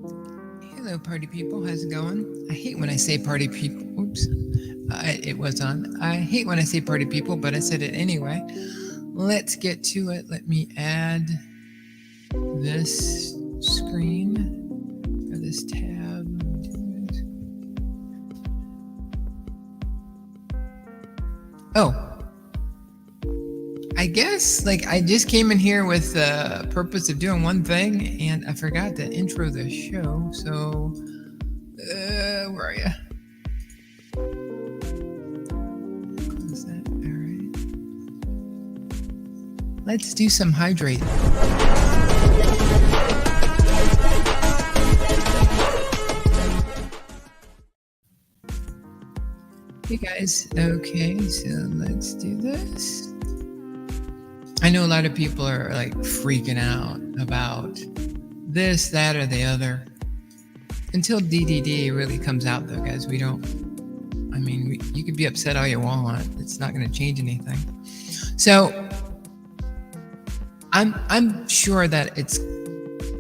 Hello, party people. How's it going? I hate when I say party people. Oops. It was on. I hate when I say party people, but I said it anyway. Let's get to it. Let me add this screen or this tab. Oh, I guess I just came in here with the purpose of doing one thing, and I forgot to intro the show. So, where are you? Is that all right? Let's do some hydrating. Hey guys. Okay, so let's do this. I know a lot of people are freaking out about this, that, or the other. Until DDD really comes out, though, guys, you could be upset all you want. It's not going to change anything. So I'm sure that it's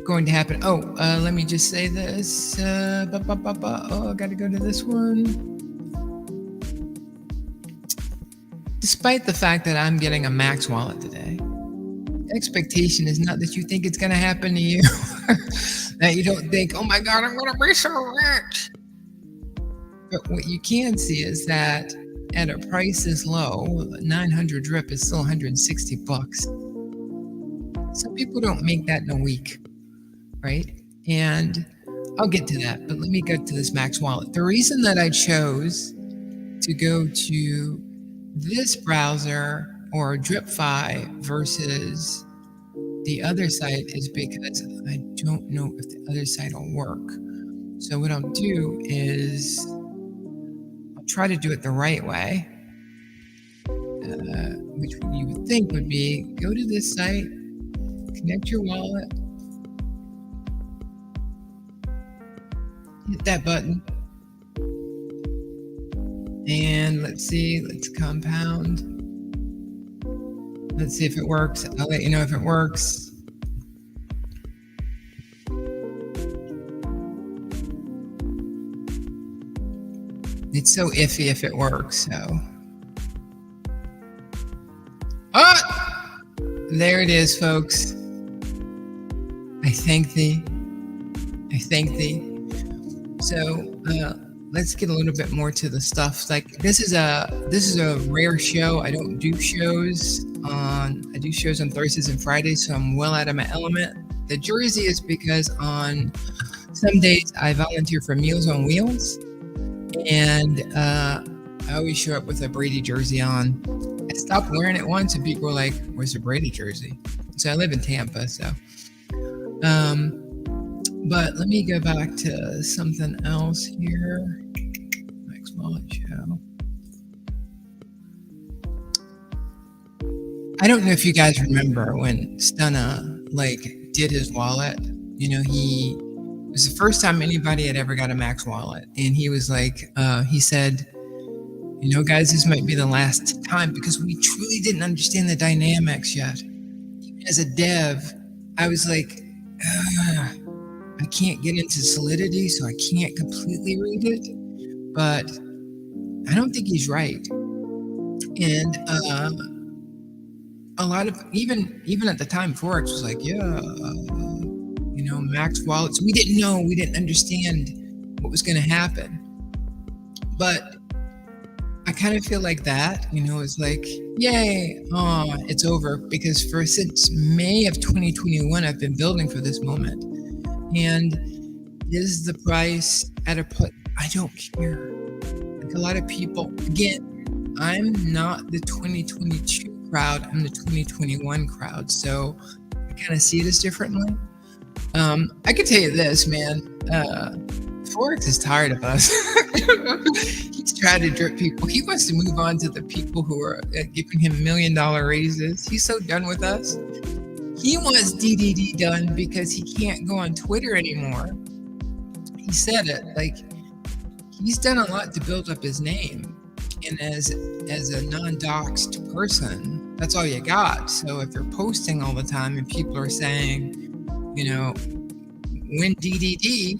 going to happen. Oh, let me just say this. I got to go to this one. Despite the fact that I'm getting a Max wallet today, the expectation is not that you think it's going to happen to you, that you don't think, oh my God, I'm going to be so rich. But what you can see is that at a price this low, 900 drip is still 160 bucks. Some people don't make that in a week, right? And I'll get to that, but let me get to this Max wallet. The reason that I chose to go to this browser or DripFi versus the other site is because I don't know if the other site will work. So what I'll do is I'll try to do it the right way, which you would think would be go to this site, connect your wallet, hit that button, and let's compound. Let's see if it works. I'll let you know if it works. It's so iffy if it works, so. Oh! There it is, folks. I thank thee. So, let's get a little bit more to the stuff. This is a rare show. I don't do shows I do shows on Thursdays and Fridays, so I'm well out of my element. The jersey is because on some days I volunteer for Meals on Wheels, and I always show up with a Brady jersey on. I stopped wearing it once, and people were like, "Where's the Brady jersey?" So I live in Tampa, so. But let me go back to something else here. Max Wallet Show. I don't know if you guys remember when Stunna did his wallet. It was the first time anybody had ever got a Max wallet, and he was he said, guys, this might be the last time because we truly didn't understand the dynamics yet. Even as a dev, I was like, I can't get into Solidity, so I can't completely read it, but I don't think he's right. And a lot of even at the time, Forex was like, Max wallets. We didn't understand what was going to happen. But I kind of feel like that, it's like, yay, it's over, because since May of 2021, I've been building for this moment. And is the price at a put? I don't care. A lot of people, again, I'm not the 2022 crowd, I'm the 2021 crowd. So I kind of see this differently. I can tell you this, man, Forex is tired of us. He's trying to drip people. He wants to move on to the people who are giving him $1 million raises. He's so done with us. He wants DDD done because he can't go on Twitter anymore. He said it, he's done a lot to build up his name. And as a non-doxed person, that's all you got. So if you're posting all the time and people are saying, win DDD,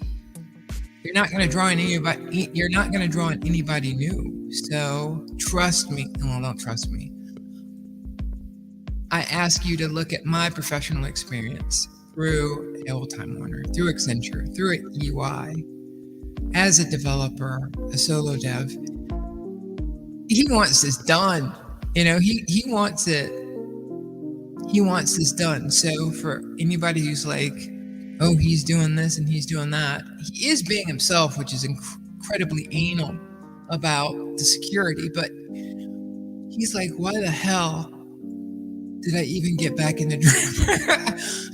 you're not going to draw in anybody. You're not going to draw in anybody new. So trust me. Well, don't trust me. I ask you to look at my professional experience through Time Warner, through Accenture, through EY, as a developer, a solo dev. He wants this done. He wants it. He wants this done. So for anybody who's like, oh, he's doing this and he's doing that, he is being himself, which is incredibly anal about the security. But he's like, why the hell did I even get back in the drip?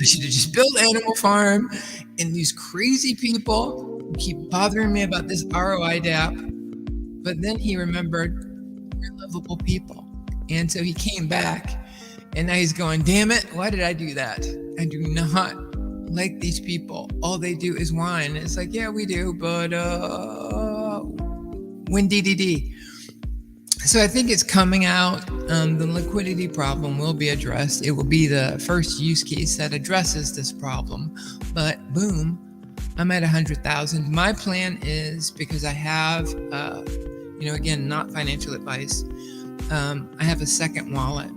I should have just built Animal Farm, and these crazy people keep bothering me about this ROI DAP. But then he remembered we're lovable people. And so he came back, and now he's going, damn it, why did I do that? I do not like these people. All they do is whine. It's like, yeah, we do, but win DDD. So I think it's coming out. The liquidity problem will be addressed. It will be the first use case that addresses this problem. But boom, I'm at 100,000. My plan is, because I have, again, not financial advice, I have a second wallet.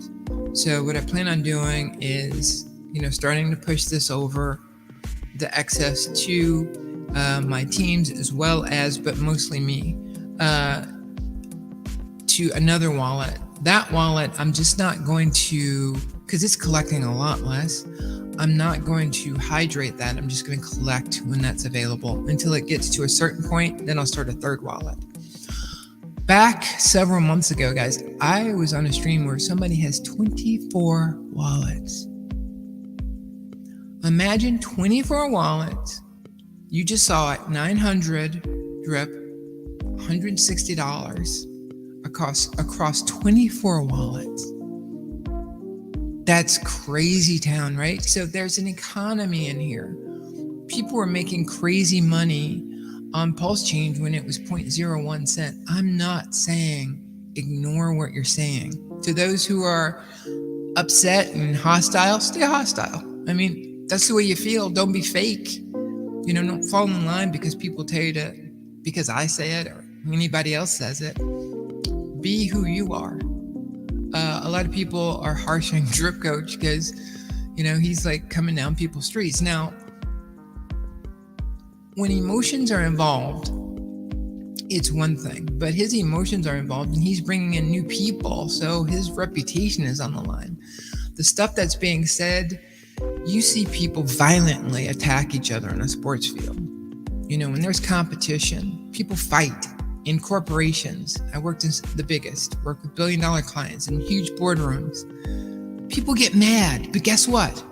So what I plan on doing is, starting to push this over, the excess to my teams, as well as, but mostly me, to another wallet. That wallet, I'm just not going to, because it's collecting a lot less, I'm not going to hydrate that. I'm just going to collect when that's available until it gets to a certain point. Then I'll start a third wallet. Back several months ago, guys, I was on a stream where somebody has 24 wallets. Imagine 24 wallets. You just saw it, 900 drip, $160 across 24 wallets. That's crazy town, right? So there's an economy in here. People were making crazy money on pulse change when it was 0.01 cent. I'm not saying ignore what you're saying. To those who are upset and hostile, stay hostile. I mean, that's the way you feel. Don't be fake. Don't fall in line because people tell you to, because I say it or anybody else says it. Be who you are. A lot of people are harshing Drip Coach because, he's like coming down people's streets. Now, when emotions are involved, it's one thing, but his emotions are involved and he's bringing in new people. So his reputation is on the line. The stuff that's being said, you see people violently attack each other in a sports field. When there's competition, people fight. In corporations, I worked in the biggest, worked with billion-dollar clients in huge boardrooms. People get mad, but guess what?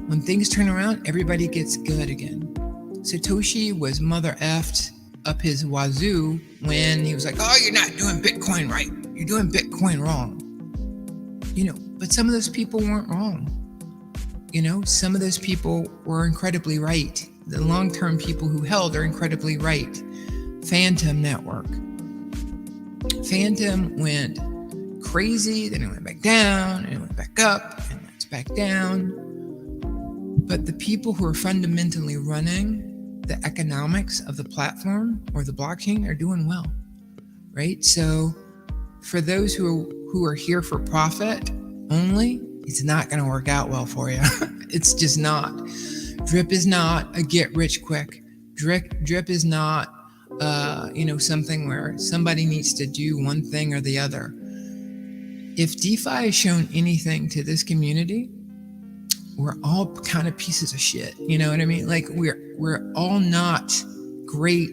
When things turn around, everybody gets good again. Satoshi was mother effed up his wazoo when he was like, oh, you're not doing Bitcoin right. You're doing Bitcoin wrong. But some of those people weren't wrong. Some of those people were incredibly right. The long-term people who held are incredibly right. Phantom Network. Phantom went crazy, then it went back down, and it went back up, and it's back down. But the people who are fundamentally running the economics of the platform or the blockchain are doing well, right? So for those who are here for profit only, it's not going to work out well for you. It's just not. Drip is not a get rich quick. Drip is not something where somebody needs to do one thing or the other. If DeFi has shown anything to this community, we're all kind of pieces of shit. You know what I mean? Like we're all not great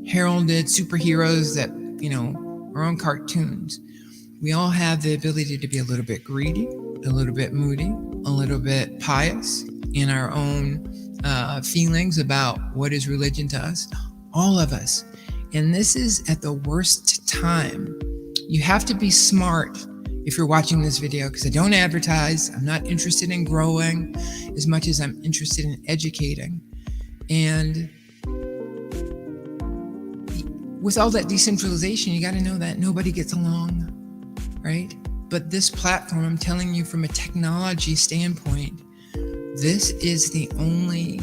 heralded superheroes that, are on cartoons. We all have the ability to be a little bit greedy, a little bit moody, a little bit pious in our own feelings about what is religion to us. All of us. And this is at the worst time. You have to be smart if you're watching this video, because I don't advertise. I'm not interested in growing as much as I'm interested in educating. And with all that decentralization, you got to know that nobody gets along, right? But this platform, I'm telling you from a technology standpoint, this is the only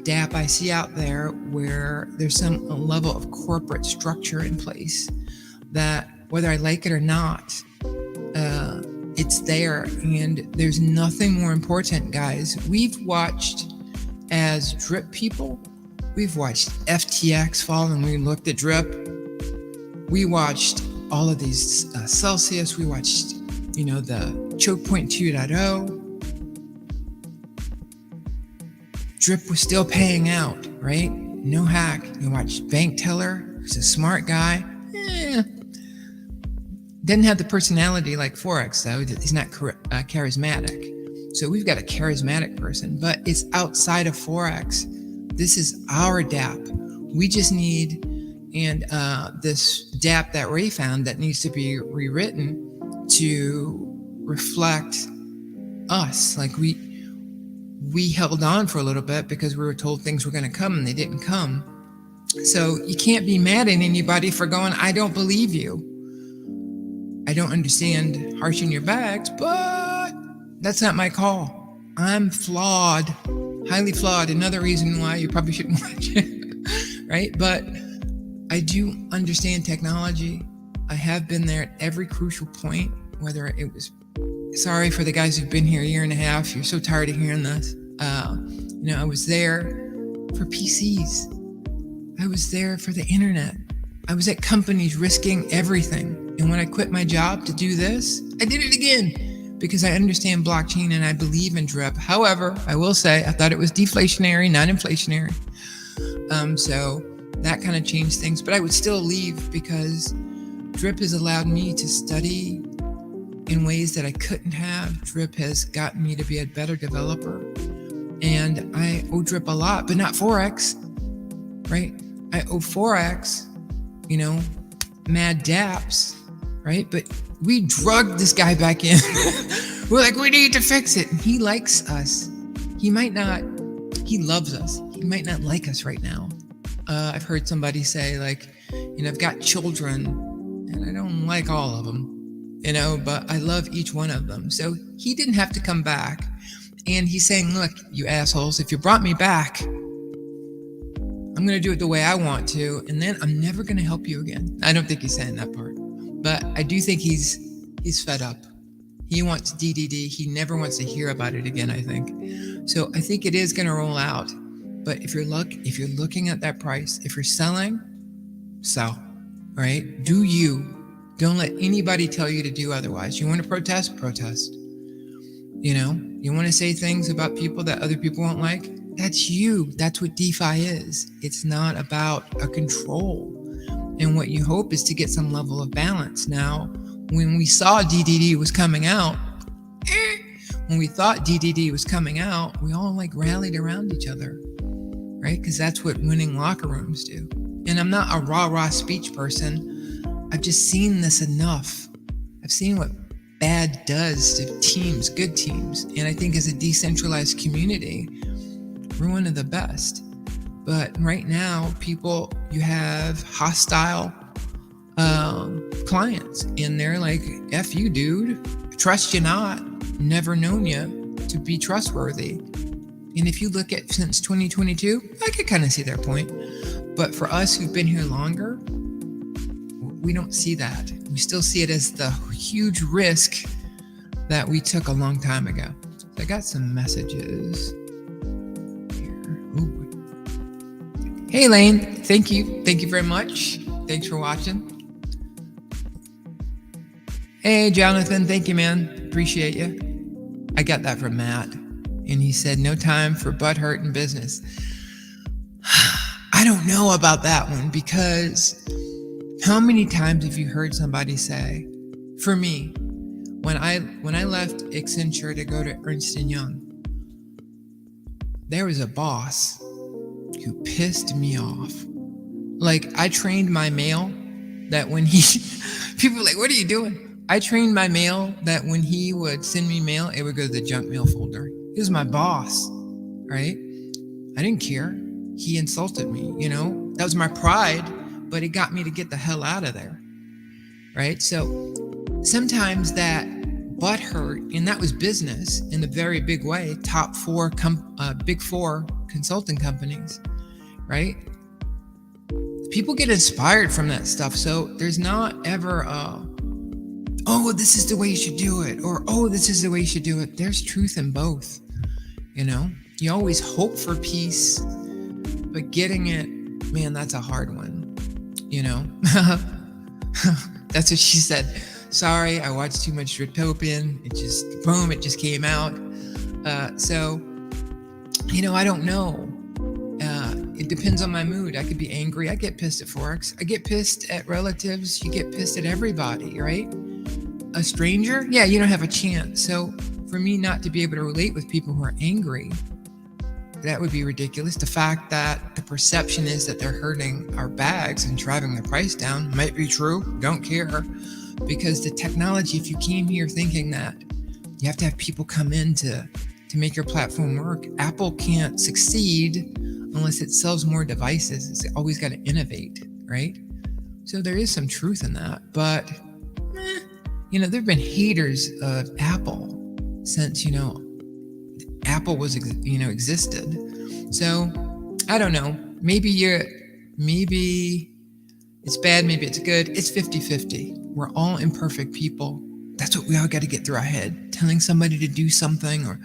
DAP I see out there where there's some level of corporate structure in place that, whether I like it or not, it's there. And there's nothing more important, guys. We've watched, as drip people, we've watched FTX fall and we looked at drip. We watched all of these Celsius. We watched, the choke point 2.0. Drip was still paying out, right? No hack. You watched Bank Teller, who's a smart guy. Didn't have the personality like Forex, though. He's not charismatic. So we've got a charismatic person, but it's outside of Forex. This is our DAP. We just need, and this DAP that Ray found that needs to be rewritten to reflect us. Like we held on for a little bit because we were told things were going to come and they didn't come. So you can't be mad at anybody for going, I don't believe you. I don't understand harshing your bags, but that's not my call. I'm flawed, highly flawed. Another reason why you probably shouldn't watch it, right? But I do understand technology. I have been there at every crucial point, whether it was, sorry for the guys who've been here a year and a half. You're so tired of hearing this. I was there for PCs. I was there for the internet. I was at companies risking everything. And when I quit my job to do this, I did it again because I understand blockchain and I believe in drip. However, I will say I thought it was deflationary, not inflationary. So that kind of changed things, but I would still leave because drip has allowed me to study in ways that I couldn't have. Drip has gotten me to be a better developer. And I owe drip a lot, but not Forex, right? I owe Forex, mad daps, right? But we drugged this guy back in. We're like, we need to fix it. And he likes us. He loves us. He might not like us right now. I've heard somebody say I've got children and I don't like all of them, but I love each one of them. So he didn't have to come back. And he's saying, look, you assholes, if you brought me back, I'm going to do it the way I want to, and then I'm never going to help you again. I don't think he's saying that part, but I do think he's fed up. He wants DDD. He never wants to hear about it again, I think. So I think it is going to roll out. But if you're looking at that price, if you're selling, sell, right? Do you. Don't let anybody tell you to do otherwise. You want to protest? Protest. You want to say things about people that other people won't like? That's you. That's what DeFi is. It's not about a control. And what you hope is to get some level of balance. Now, when we saw DDD was coming out, when we thought DDD was coming out, we all rallied around each other, right? Because that's what winning locker rooms do. And I'm not a rah-rah speech person. I've just seen this enough. I've seen what bad does to teams, good teams. And I think as a decentralized community, we're one of the best. But right now, you have hostile clients, and they're like, F you, dude. Trust you not. Never known you to be trustworthy. And if you look at since 2022, I could kind of see their point. But for us who've been here longer, we don't see that. We still see it as the huge risk that we took a long time ago. So I got some messages. Hey Lane, thank you very much. Thanks for watching. Hey Jonathan, thank you, man. Appreciate you. I got that from Matt, and he said no time for butt hurt in business. I don't know about that one, because how many times have you heard somebody say, for me, when I left Accenture to go to Ernst & Young, there was a boss who pissed me off. I trained my mail that when people were like, what are you doing? I trained my mail that when he would send me mail, it would go to the junk mail folder. He was my boss, right? I didn't care. He insulted me, that was my pride, but it got me to get the hell out of there, right? So sometimes that butthurt, and that was business in a very big way. Big four consulting companies, right? People get inspired from that stuff. So there's not ever oh, this is the way you should do it, or oh, this is the way you should do it. There's truth in both. You always hope for peace, but getting it, man, that's a hard one. That's what she said. Sorry, I watched too much Dritopian. It just came out. So I don't know. It depends on my mood. I could be angry. I get pissed at Forex. I get pissed at relatives. You get pissed at everybody, right? A stranger? Yeah, you don't have a chance. So for me not to be able to relate with people who are angry, that would be ridiculous. The fact that the perception is that they're hurting our bags and driving the price down might be true. Don't care. Because the technology, if you came here thinking that you have to have people come in to make your platform work, Apple can't succeed unless it sells more devices. It's always got to innovate, right? So there is some truth in that. But, there have been haters of Apple since, Apple was, existed. So I don't know. Maybe it's bad, maybe it's good. It's 50-50. We're all imperfect people. That's what we all got to get through our head. Telling somebody to do something, or,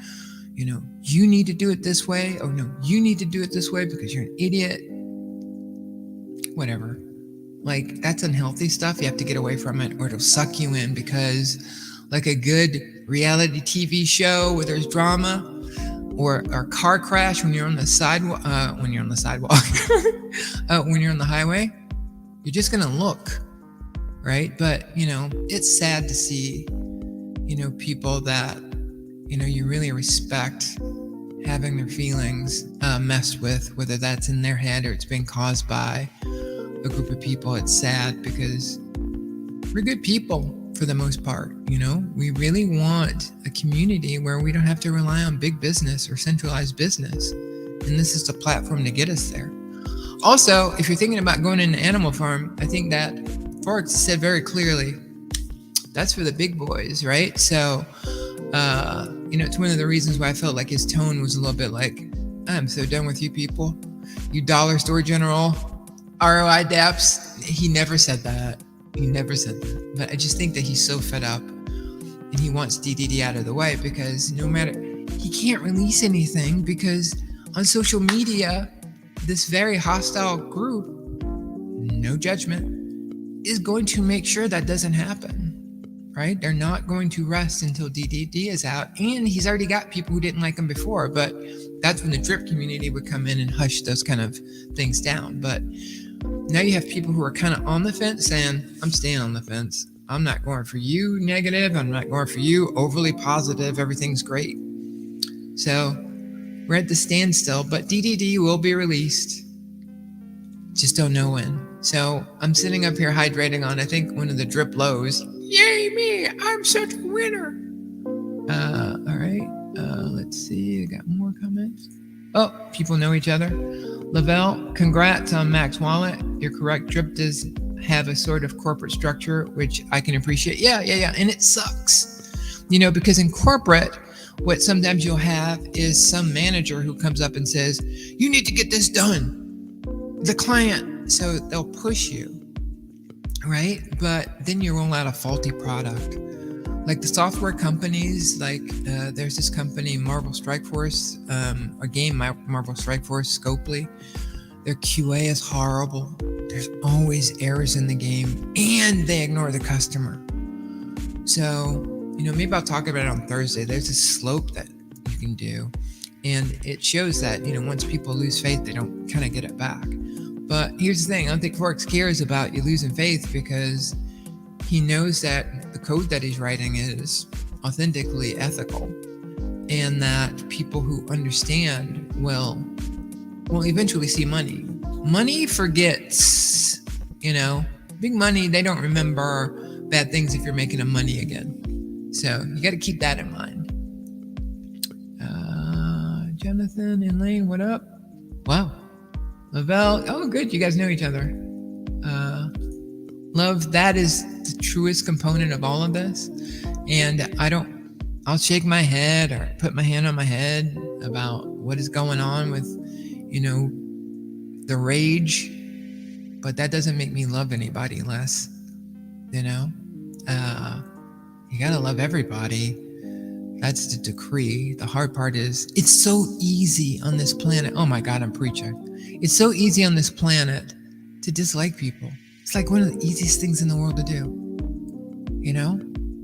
you need to do it this way. Oh, no, you need to do it this way because you're an idiot. Whatever. Like, that's unhealthy stuff. You have to get away from it, or it'll suck you in, because like a good reality TV show where there's drama, or a car crash when you're on the sidewalk, when you're on the highway, you're just going to look, right? But, it's sad to see, people that, you really respect having their feelings messed with, whether that's in their head or it's being caused by a group of people. It's sad because we're good people for the most part. We really want a community where we don't have to rely on big business or centralized business. And this is the platform to get us there. Also, if you're thinking about going into animal farm, I think that Forex said very clearly, that's for the big boys, right? So, it's one of the reasons why I felt like his tone was a little bit like, I'm so done with you people. You dollar store general, ROI DApps. He never said that. But I just think that he's so fed up and he wants DDD out of the way, because he can't release anything, because on social media, this very hostile group, no judgment, is going to make sure that doesn't happen, right? They're not going to rest until DDD is out. And he's already got people who didn't like him before, but that's when the drip community would come in and hush those kind of things down. But now you have people who are kind of on the fence saying, I'm staying on the fence. I'm not going for you negative. I'm not going for you overly positive. Everything's great. So we're at the standstill, but DDD will be released. Just don't know when. So I'm sitting up here hydrating on, I think, one of the drip lows. Yay me! I'm such a winner. All right. Let's see. I got more comments. Oh, people know each other. Lavelle, congrats on Max Wallet. You're correct. Drip does have a sort of corporate structure, which I can appreciate. Yeah. And it sucks, because in corporate, what sometimes you'll have is some manager who comes up and says, you need to get this done. The client. So they'll push you, right? But then you roll out a faulty product. Like the software companies, there's this company, Marvel Strike Force, a game, Marvel Strike Force, Scopely. Their QA is horrible. There's always errors in the game, and they ignore the customer. So, maybe I'll talk about it on Thursday. There's a slope that you can do, and it shows that, once people lose faith, they don't kind of get it back. But here's the thing. I don't think Forex cares about you losing faith, because he knows that the code that he's writing is authentically ethical, and that people who understand will eventually see money. Money forgets, big money, they don't remember bad things if you're making them money again. So you got to keep that in mind. Jonathan and Lane, what up? Wow. Lavelle, oh good, you guys know each other. Love, that is the truest component of all of this. And I'll shake my head or put my hand on my head about what is going on with, the rage, but that doesn't make me love anybody less, you know? You gotta love everybody. That's the decree. The hard part is, it's so easy on this planet. Oh my God, I'm preaching. It's so easy on this planet to dislike people. It's like one of the easiest things in the world to do,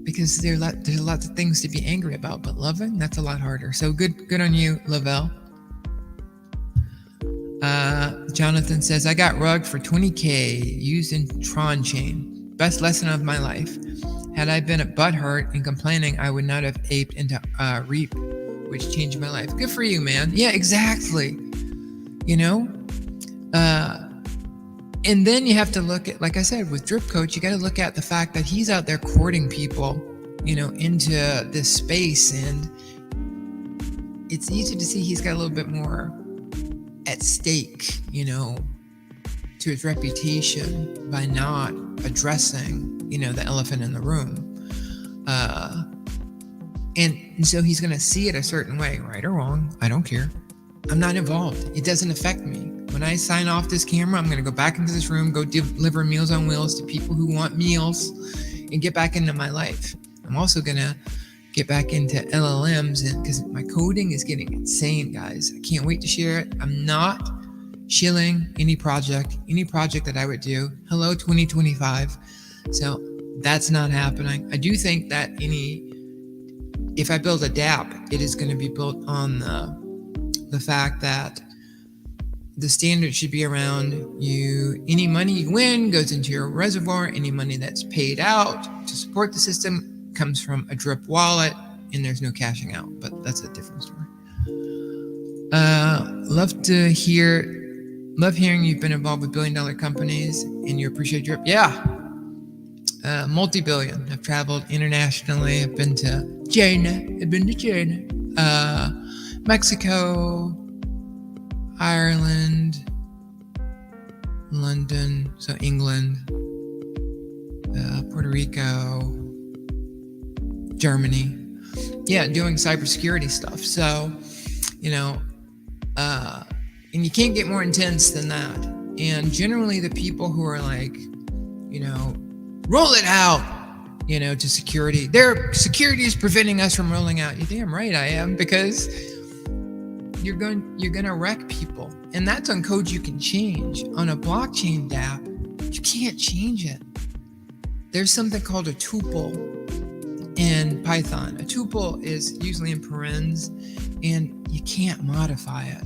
because there's lots of things to be angry about, but loving, that's a lot harder. So good on you, Lavelle. Jonathan says, I got rugged for 20K used in Tron chain. Best lesson of my life. Had I been a butthurt and complaining, I would not have aped into Reap, which changed my life. Good for you, man. Yeah, exactly. And then you have to look at, like I said, with Drip Coach, you got to look at the fact that he's out there courting people, into this space. And it's easy to see he's got a little bit more at stake, to his reputation by not addressing, the elephant in the room. And so he's going to see it a certain way, right or wrong. I don't care. I'm not involved. It doesn't affect me. When I sign off this camera, I'm going to go back into this room, go deliver Meals on Wheels to people who want meals, and get back into my life. I'm also going to get back into LLMs because my coding is getting insane, guys. I can't wait to share it. I'm not shilling any project that I would do. Hello, 2025. So that's not happening. I do think that if I build a DApp, it is going to be built on the fact that the standard should be around any money you win goes into your reservoir. Any money that's paid out to support the system comes from a drip wallet, and there's no cashing out, but that's a different story. Love hearing you've been involved with billion-dollar companies and you appreciate drip. Yeah. Multi-billion. I've traveled internationally. I've been to China. Mexico, Ireland, London, so England, Puerto Rico, Germany. Yeah, doing cybersecurity stuff. So, and you can't get more intense than that. And generally the people who are like, roll it out, to security. Their security is preventing us from rolling out. You're damn right I am, because you're going to wreck people. And that's on code you can change. On a blockchain DApp, you can't change it. There's something called a tuple in Python. A tuple is usually in parens, and you can't modify it.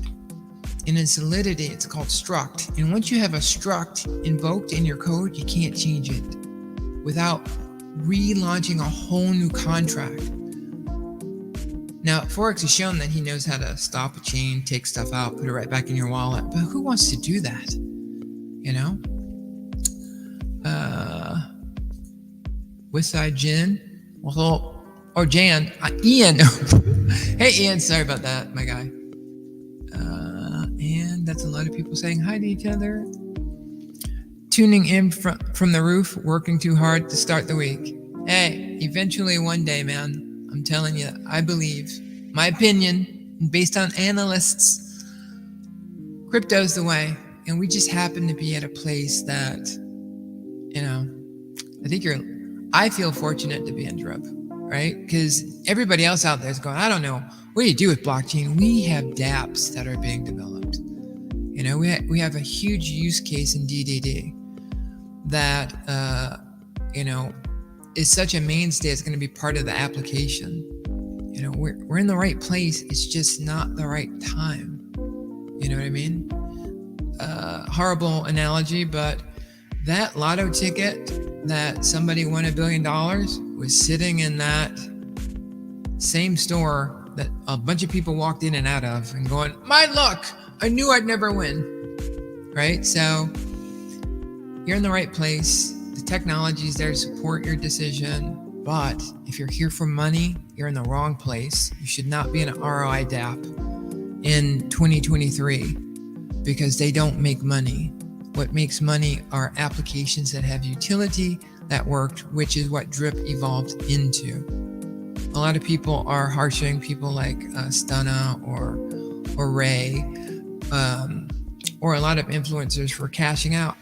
And in Solidity, it's called struct. And once you have a struct invoked in your code, you can't change it without relaunching a whole new contract. Now, Forex has shown that he knows how to stop a chain, take stuff out, put it right back in your wallet. But who wants to do that? Westside Jen, or Jan, Ian. Hey, Ian, sorry about that, my guy. And that's a lot of people saying hi to each other. Tuning in from the roof, working too hard to start the week. Hey, eventually one day, man, I'm telling you, I believe, my opinion, based on analysts, crypto's the way. And we just happen to be at a place that, I feel fortunate to be in Drip, right? Because everybody else out there is going, I don't know, what do you do with blockchain? We have dApps that are being developed. We have a huge use case in DDD that, is such a mainstay. It's going to be part of the application. We're in the right place. It's just not the right time. You know what I mean? Horrible analogy, but that lotto ticket that somebody won $1 billion was sitting in that same store that a bunch of people walked in and out of and going, my luck, I knew I'd never win, right? So you're in the right place. The technology is there to support your decision. But if you're here for money, you're in the wrong place. You should not be in an ROI DApp in 2023 because they don't make money. What makes money are applications that have utility that worked, which is what Drip evolved into. A lot of people are harshing people like Stunna or Ray, um, or a lot of influencers for cashing out.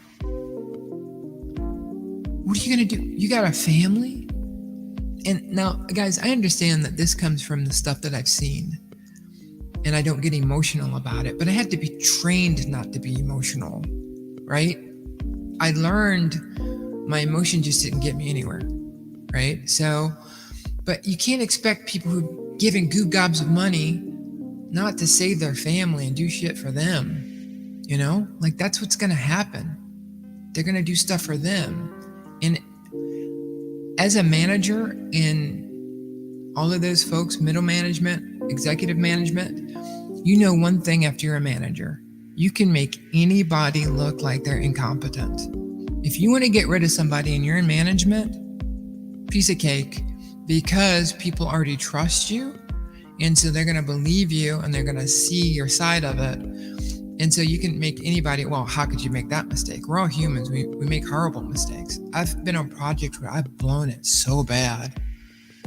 What are you gonna do? You got a family? And now, guys, I understand that this comes from the stuff that I've seen, and I don't get emotional about it, but I had to be trained not to be emotional, right? I learned my emotion just didn't get me anywhere, right? So, but you can't expect people who giving goo gobs of money not to save their family and do shit for them, Like that's what's gonna happen. They're gonna do stuff for them. And as a manager in all of those folks, middle management, executive management, you know one thing after you're a manager, you can make anybody look like they're incompetent. If you want to get rid of somebody and you're in management, piece of cake, because people already trust you. And so they're going to believe you and they're going to see your side of it. And so you can make anybody, well, how could you make that mistake? We're all humans. We make horrible mistakes. I've been on projects where I've blown it so bad,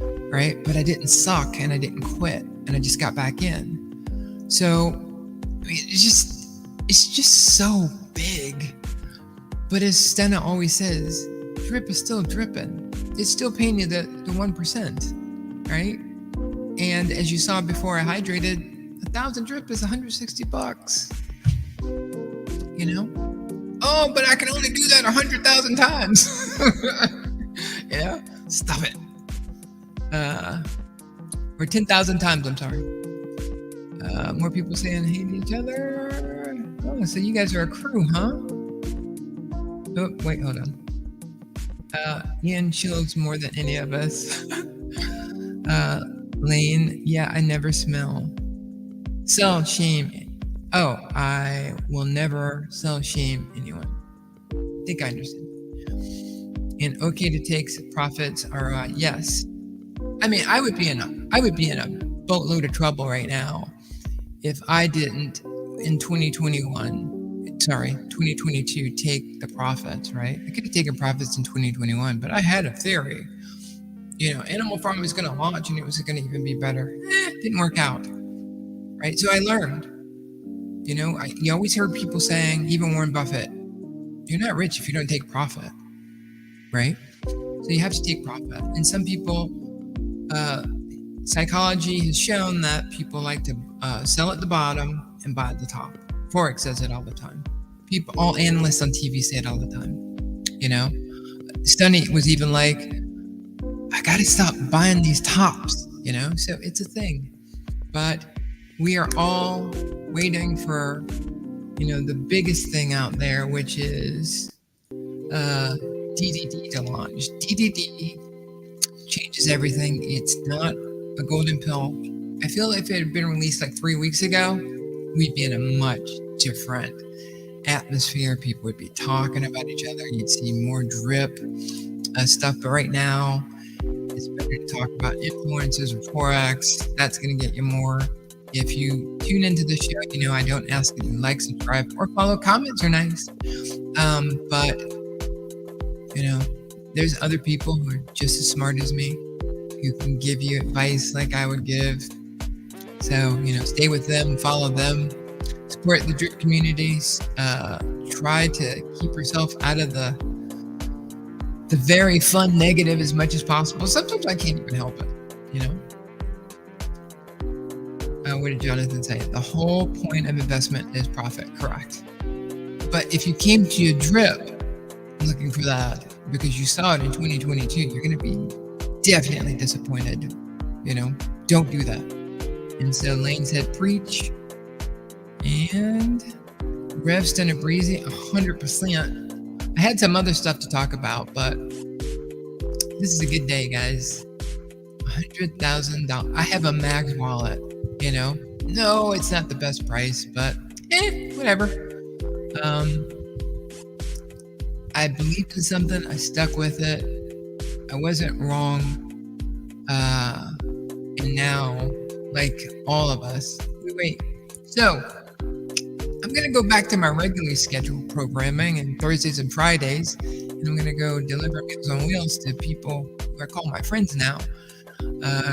right? But I didn't suck and I didn't quit and I just got back in. So, I mean, it's just so big. But as Stunna always says, drip is still dripping. It's still paying you the 1%, right? And as you saw before I hydrated, 1,000 drip is $160. Oh, but I can only do that 100,000 times. Stop it. Or 10,000 times, I'm sorry. More people saying hate each other. Oh, so you guys are a crew, huh? Oh, wait, hold on. Ian chills more than any of us. Lane, yeah, I never smell. Sell shame. Oh, I will never sell shame anyone. I think I understand. And okay to take profits are yes. I mean, I would be in a boatload of trouble right now if I didn't in 2022 take the profits, right? I could have taken profits in 2021, but I had a theory. Animal Farm was going to launch and it was going to even be better. It didn't work out, right? So I learned. You always heard people saying, even Warren Buffett, you're not rich if you don't take profit, right? So you have to take profit. And some people, psychology has shown that people like to sell at the bottom and buy at the top. Forex says it all the time. All analysts on TV say it all the time. Stunny was even like, I got to stop buying these tops, So it's a thing. But we are all waiting for, the biggest thing out there, which is DDD to launch. DDD changes everything. It's not a golden pill. I feel if it had been released like 3 weeks ago, we'd be in a much different atmosphere. People would be talking about each other. You'd see more drip stuff. But right now, it's better to talk about influencers or Forex. That's going to get you more. If you tune into the show, I don't ask that you like, subscribe, or follow. Comments are nice. But, there's other people who are just as smart as me who can give you advice like I would give. So, stay with them, follow them, support the drip communities. Try to keep yourself out of the very fun negative as much as possible. Sometimes I can't even help it, What did Jonathan say? The whole point of investment is profit, correct. But if you came to your drip looking for that because you saw it in 2022, you're going to be definitely disappointed. Don't do that. And so Lane said, preach. And Rev's done a breezy, 100%. I had some other stuff to talk about, but this is a good day, guys. $100,000. I have a Max wallet, No, it's not the best price, but whatever. I believed in something. I stuck with it. I wasn't wrong. And now, like all of us, we wait. So, I'm going to go back to my regularly scheduled programming and Thursdays and Fridays. And I'm going to go deliver Meals on Wheels to people who I call my friends now.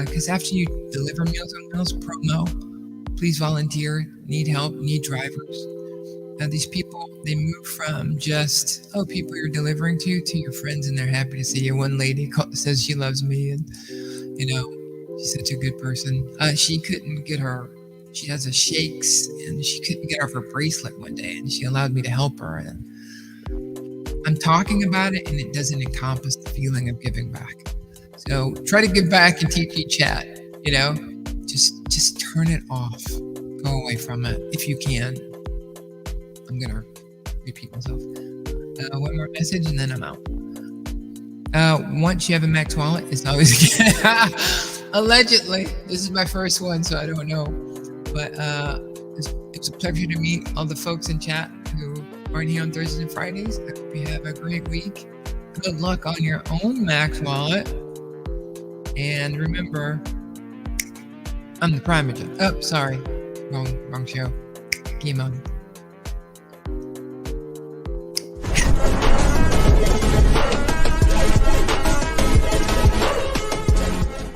Because after you deliver Meals on Wheels promo, please volunteer. Need help. Need drivers. These people, they move from just, oh, people you're delivering to your friends, and they're happy to see you. One lady says she loves me, and she's such a good person. She couldn't get her. She has a shakes, and she couldn't get off her bracelet one day, and she allowed me to help her. And I'm talking about it, and it doesn't encompass the feeling of giving back. So try to give back and TP chat. Just turn it off. Go away from it if you can. I'm gonna repeat myself. One more message, and then I'm out. Once you have a Max wallet, it's always allegedly. This is my first one, so I don't know. But it's a pleasure to meet all the folks in chat who aren't here on Thursdays and Fridays. I hope you have a great week. Good luck on your own Max wallet. And remember, I'm the Primogen. Oh, sorry. Wrong show. Game on.